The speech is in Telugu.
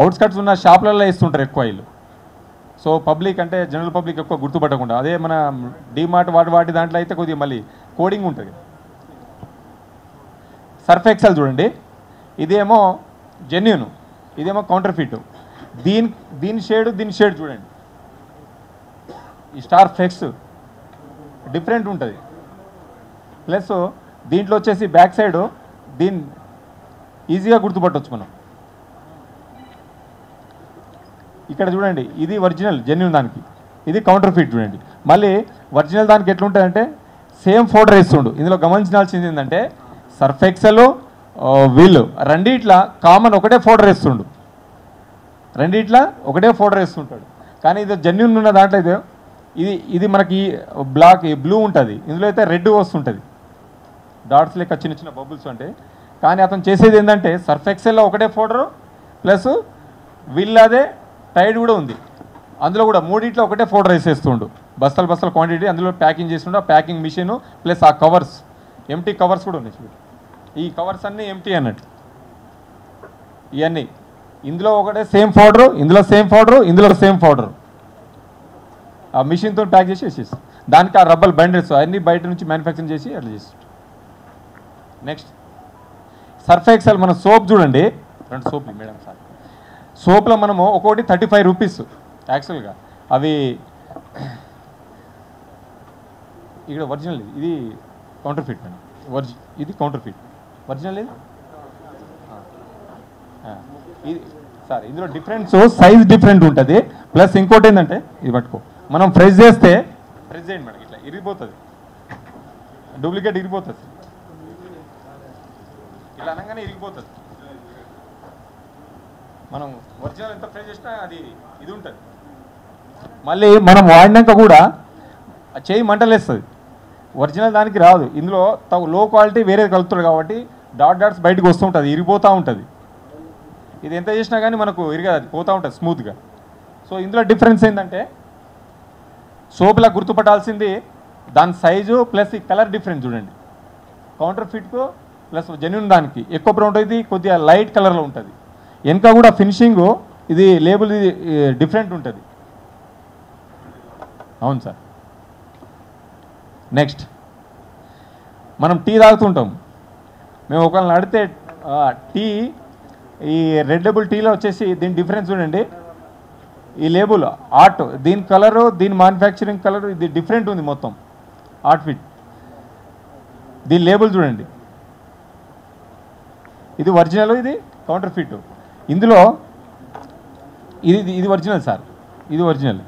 అవుట్స్కట్స్ ఉన్న షాపులలో వేస్తుంటారు ఎక్కువ వీళ్ళు. సో పబ్లిక్ అంటే జనరల్ పబ్లిక్ ఎక్కువ గుర్తుపట్టకుండా, అదే మన డీమార్ట్ వాటి దాంట్లో అయితే కొద్దిగా మళ్ళీ కోడింగ్ ఉంటుంది. సర్ఫ్ ఎక్సెల్ చూడండి, ఇదేమో జెన్యూన్, ఇదేమో కౌంటర్ ఫిట్. దీని షేడ్ చూడండి, ఈ స్టార్ ఫ్లెక్స్ డిఫరెంట్ ఉంటుంది. ప్లస్ దీంట్లో వచ్చేసి బ్యాక్ సైడ్ దీన్ని ఈజీగా గుర్తుపట్టవచ్చు మనం. ఇక్కడ చూడండి, ఇది ఒరిజినల్ జెన్యూన్ దానికి, ఇది కౌంటర్ ఫిట్ చూడండి. మళ్ళీ ఒరిజినల్ దానికి ఎట్లుంటుందంటే సేమ్ ఫోల్డర్ వేస్తుండు. ఇందులో గమనించాల్సింది ఏంటంటే సర్ఫ్ ఎక్సెల్ వీళ్ళు రెండిట్లా కామన్ ఒకటే ఫోల్డర్ వేస్తుండు, రెండిట్లా ఒకటే ఫోల్డర్ వేస్తుంటాడు. కానీ ఇది జెన్యూన్ ఉన్న దాంట్లో అయితే ఇది మనకి బ్లూ ఉంటుంది, ఇందులో అయితే రెడ్ వస్తుంటుంది, డాట్స్ లెక్క చిన్న చిన్న బబుల్స్ అంటే. కానీ అతను చేసేది ఏంటంటే సర్ఫ్ ఎక్సెల్లో ఒకటే ఫోల్డరు ప్లస్ వీళ్ళదే టైడ్ కూడా ఉంది, అందులో కూడా మూడిట్లో ఒకటే ఫోల్డర్ వేసేస్తుండు. బస్తాల క్వాంటిటీ అందులో ప్యాకింగ్ చేస్తుండు. ఆ ప్యాకింగ్ మిషన్ ప్లస్ ఆ కవర్స్, ఎంటీ కవర్స్ కూడా ఉన్నాయి. ఈ కవర్స్ అన్నీ ఎంటీ అన్నట్టు. ఇవన్నీ ఇందులో ఒకటే సేమ్ ఫోల్డరు, ఇందులో సేమ్ ఫోల్డరు, ఇందులో సేమ్ ఫోల్డరు. ఆ మిషన్తో ప్యాక్ చేసి వేసేసి దానికి ఆ రబ్బర్ బైండర్స్ అన్నీ బయట నుంచి మ్యానుఫ్యాక్చరింగ్ చేసి అట్లా చేసి. నెక్స్ట్ సర్ఫ్ ఎక్సెల్ మన సోప్ చూడండి, 2 సోప్లు మేడం సార్. సోప్లో మనము ఒక్కొక్కటి 35 రూపీస్ యాక్చువల్గా. అవి ఇక్కడ ఒరిజినల్, ఇది కౌంటర్ ఫిట్ అండి. ఇది కౌంటర్ ఫిట్, ఒరిజినల్ ఇది సార్. ఇందులో డిఫరెన్స్ సైజ్ డిఫరెంట్ ఉంటుంది. ప్లస్ ఇంకోటి ఏంటంటే ఇది పట్టుకో, మనం ప్రెస్ చేస్తే ప్రెస్ చేయండి మేడం, ఇట్లా ఇరిగిపోతుంది, డూప్లికేట్ ఇరిగిపోతుంది, ఇలా అనగానే ఇరిగిపోతుంది. మనం ఒరిజినల్ ఎంత ప్రెస్ చేసినా ఇది ఉంటుంది. మళ్ళీ మనం వాడినాక కూడా చేయి మంటలేస్తుంది, ఒరిజినల్ దానికి రాదు. ఇందులో లో క్వాలిటీ వేరే కలుపుతుంది కాబట్టి డాట్స్ బయటకు వస్తూ ఉంటుంది, ఇరిగిపోతూ ఉంటుంది. ఇది ఎంత చేసినా కానీ మనకు ఇరగదు, అది పోతూ ఉంటుంది స్మూత్గా. సో ఇందులో డిఫరెన్స్ ఏంటంటే సోప్లా గుర్తుపట్టాల్సింది దాని సైజు ప్లస్ ఈ కలర్ డిఫరెన్స్ చూడండి. కౌంటర్ ఫిట్కు ప్లస్ జెన్యూన్ దానికి ఎక్కువ బ్రౌన్ ఉంటుంది, కొద్దిగా లైట్ కలర్లో ఉంటుంది. వెనక కూడా ఫినిషింగ్ ఇది లేబుల్ ఇది డిఫరెంట్ ఉంటుంది. అవును సార్. నెక్స్ట్ మనం టీ తాగుతుంటాం. మేము ఒకళ్ళని అడిగితే టీ, ఈ రెడ్ లేబుల్ టీలో వచ్చేసి దీని డిఫరెన్స్ చూడండి. ఈ లేబుల్ ఆర్ట్, దీని కలరు, దీని మ్యానుఫ్యాక్చరింగ్ కలర్ ఇది డిఫరెంట్ ఉంది మొత్తం. ఆర్ట్ ఫిట్ దీని లేబుల్ చూడండి, ఇది ఒరిజినల్, ఇది కౌంటర్ ఫిట్. ఇందులో ఇది ఒరిజినల్ సార్, ఇది ఒరిజినల్.